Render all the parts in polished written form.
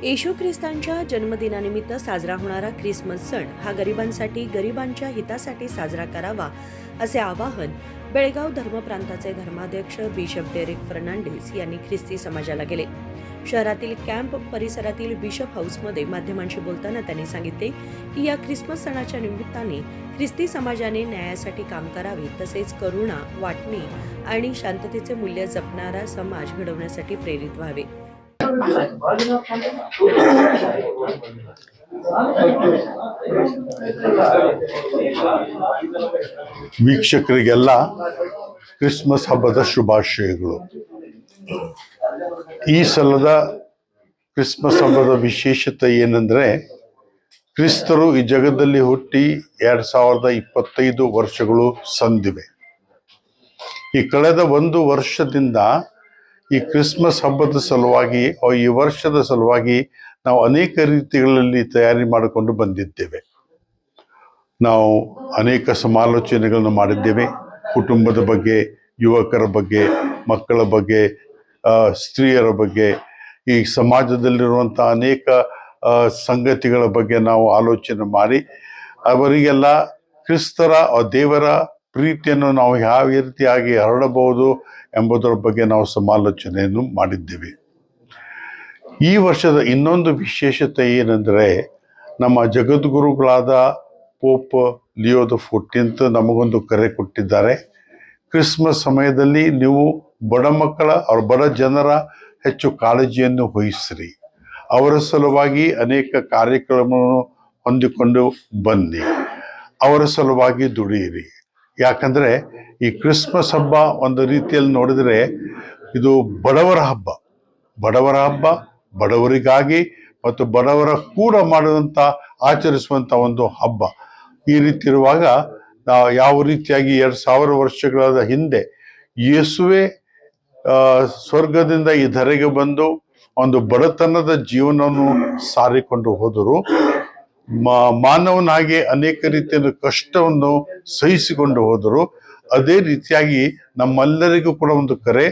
येशू ख्रिस्तांच्या जन्मदिनानिमित्त साजरा होणारा ख्रिसमस सण हा गरिबांसाठी, गरिबांच्या हितासाठी साजरा करावा असे आवाहन बेळगाव धर्मप्रांताचे धर्माध्यक्ष बिशप डेरेक फर्नांडिस यांनी ख्रिस्ती समाजाला केले. शहरातील कॅम्प परिसरातील बिशप हाऊसमध्ये माध्यमांशी बोलताना त्यांनी सांगितले की या ख्रिसमस सणाच्या निमित्ताने ख्रिस्ती समाजाने न्यायासाठी काम करावे, तसेच करुणा, वाटणी आणि शांततेचे मूल्य जपणारा समाज घडवण्यासाठी प्रेरित व्हावे. ವೀಕ್ಷಕರಿಗೆಲ್ಲ ಕ್ರಿಸ್ಮಸ್ ಹಬ್ಬದ ಶುಭಾಶಯಗಳು. ಈ ಸಲದ ಕ್ರಿಸ್ಮಸ್ ಹಬ್ಬದ ವಿಶೇಷತೆ ಏನಂದ್ರೆ, ಕ್ರಿಸ್ತರು ಈ ಜಗದಲ್ಲಿ ಹುಟ್ಟಿ 2025 ವರ್ಷಗಳು ಸಂದಿವೆ. ಈ ಕಳೆದ ಒಂದು ವರ್ಷದಿಂದ ಈ ಕ್ರಿಸ್ಮಸ್ ಹಬ್ಬದ ಸಲುವಾಗಿ, ಈ ವರ್ಷದ ಸಲುವಾಗಿ ನಾವು ಅನೇಕ ರೀತಿಗಳಲ್ಲಿ ತಯಾರಿ ಮಾಡಿಕೊಂಡು ಬಂದಿದ್ದೇವೆ. ನಾವು ಅನೇಕ ಸಮಾಲೋಚನೆಗಳನ್ನು ಮಾಡಿದ್ದೇವೆ. ಕುಟುಂಬದ ಬಗ್ಗೆ, ಯುವಕರ ಬಗ್ಗೆ, ಮಕ್ಕಳ ಬಗ್ಗೆ, ಸ್ತ್ರೀಯರ ಬಗ್ಗೆ, ಈ ಸಮಾಜದಲ್ಲಿರುವಂಥ ಅನೇಕ ಸಂಗತಿಗಳ ಬಗ್ಗೆ ನಾವು ಆಲೋಚನೆ ಮಾಡಿ ಅವರಿಗೆಲ್ಲ ಕ್ರಿಸ್ತರ ದೇವರ ಪ್ರೀತಿಯನ್ನು ನಾವು ಯಾವ ರೀತಿಯಾಗಿ ಹರಡಬಹುದು ಎಂಬುದರ ಬಗ್ಗೆ ನಾವು ಸಮಾಲೋಚನೆಯನ್ನು ಮಾಡಿದ್ದೇವೆ. ಈ ವರ್ಷದ ಇನ್ನೊಂದು ವಿಶೇಷತೆ ಏನೆಂದರೆ, ನಮ್ಮ ಜಗದ್ಗುರುಗಳಾದ ಪೋಪ್ ಲಿಯೋ ದ 14th ನಮಗೊಂದು ಕರೆ ಕೊಟ್ಟಿದ್ದಾರೆ. ಕ್ರಿಸ್ಮಸ್ ಸಮಯದಲ್ಲಿ ನೀವು ಬಡ ಮಕ್ಕಳ ಬಡ ಜನರ ಹೆಚ್ಚು ಕಾಳಜಿಯನ್ನು ವಹಿಸಿರಿ, ಅವರ ಸಲುವಾಗಿ ಅನೇಕ ಕಾರ್ಯಕ್ರಮವನ್ನು ಹೊಂದಿಕೊಂಡು ಬನ್ನಿ, ಅವರ ಸಲುವಾಗಿ ದುಡಿಯಿರಿ. ಯಾಕಂದ್ರೆ ಈ ಕ್ರಿಸ್ಮಸ್ ಹಬ್ಬ ಒಂದು ರೀತಿಯಲ್ಲಿ ನೋಡಿದ್ರೆ ಇದು ಬಡವರ ಹಬ್ಬ, ಬಡವರಿಗಾಗಿ ಮತ್ತು ಬಡವರ ಕೂಡ ಮಾಡುವಂತ ಆಚರಿಸುವಂತ ಒಂದು ಹಬ್ಬ. ಈ ರೀತಿ ಇರುವಾಗ ಯಾವ ರೀತಿಯಾಗಿ 2000 ವರ್ಷಗಳ ಹಿಂದೆ ಯೇಸುವೆ ಸ್ವರ್ಗದಿಂದ ಈ ಧರೆಗೆ ಬಂದು ಒಂದು ಬಡತನದ ಜೀವನವನ್ನು ಸಾರಿಕೊಂಡು ಹೋದರು, ಮಾನವನಾಗಿ ಅನೇಕ ರೀತಿಯ ಕಷ್ಟವನ್ನು ಸಹಿಸಿಕೊಂಡು ಹೋದರು. ಅದೇ ರೀತಿಯಾಗಿ ನಮ್ಮೆಲ್ಲರಿಗೂ ಕೂಡ ಒಂದು ಕರೆ,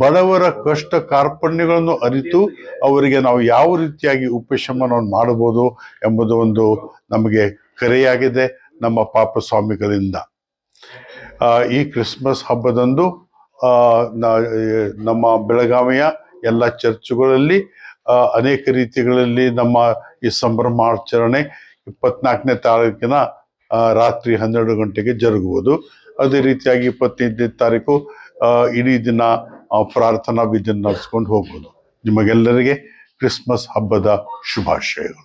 ಬಡವರ ಕಷ್ಟ ಕಾರ್ಪಣ್ಯಗಳನ್ನು ಅರಿತು ಅವರಿಗೆ ನಾವು ಯಾವ ರೀತಿಯಾಗಿ ಉಪಶಮನವನ್ನು ಮಾಡಬಹುದು ಎಂಬುದು ಒಂದು ನಮಗೆ ಕರೆಯಾಗಿದೆ ನಮ್ಮ ಪಾಪ ಸ್ವಾಮಿಗಳಿಂದ. ಈ ಕ್ರಿಸ್ಮಸ್ ಹಬ್ಬದಂದು ನಮ್ಮ ಬೆಳಗಾವಿಯ ಎಲ್ಲ ಚರ್ಚುಗಳಲ್ಲಿ ಅನೇಕ ರೀತಿಗಳಲ್ಲಿ ನಮ್ಮ ಈ ಸಂಭ್ರಮಾಚರಣೆ 24ನೇ ತಾರೀಕಿನ ರಾತ್ರಿ 12 ಗಂಟೆಗೆ ಜರುಗುವುದು. ಅದೇ ರೀತಿಯಾಗಿ 25ನೇ ತಾರೀಕು ಇಡೀ ದಿನ ಪ್ರಾರ್ಥನಾ ವಿಧಿಯನ್ನು ನಡೆಸ್ಕೊಂಡು ಹೋಗ್ಬೋದು. ನಿಮಗೆಲ್ಲರಿಗೆ क्रिसमस हब्बद शुभाशयಗಳು.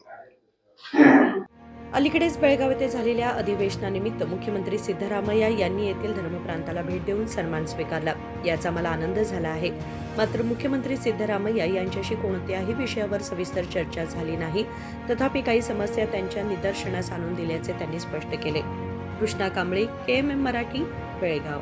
अलीकडेच बेळगाव येथे झालेल्या अधिवेशनानिमित्त मुख्यमंत्री सिद्धरामय्या यांनी येथील धर्मप्रांताला भेट देऊन सन्मान स्वीकारला. याचा मला आनंद झाला आहे. मात्र मुख्यमंत्री सिद्धरामय्या यांच्याशी कोणत्याही विषयावर सविस्तर चर्चा झाली नाही. तथापि काही समस्या त्यांच्या निदर्शनास आणून दिल्याचे त्यांनी स्पष्ट केले. कृष्णा कांबळे, KMM मराठी, बेळगाव.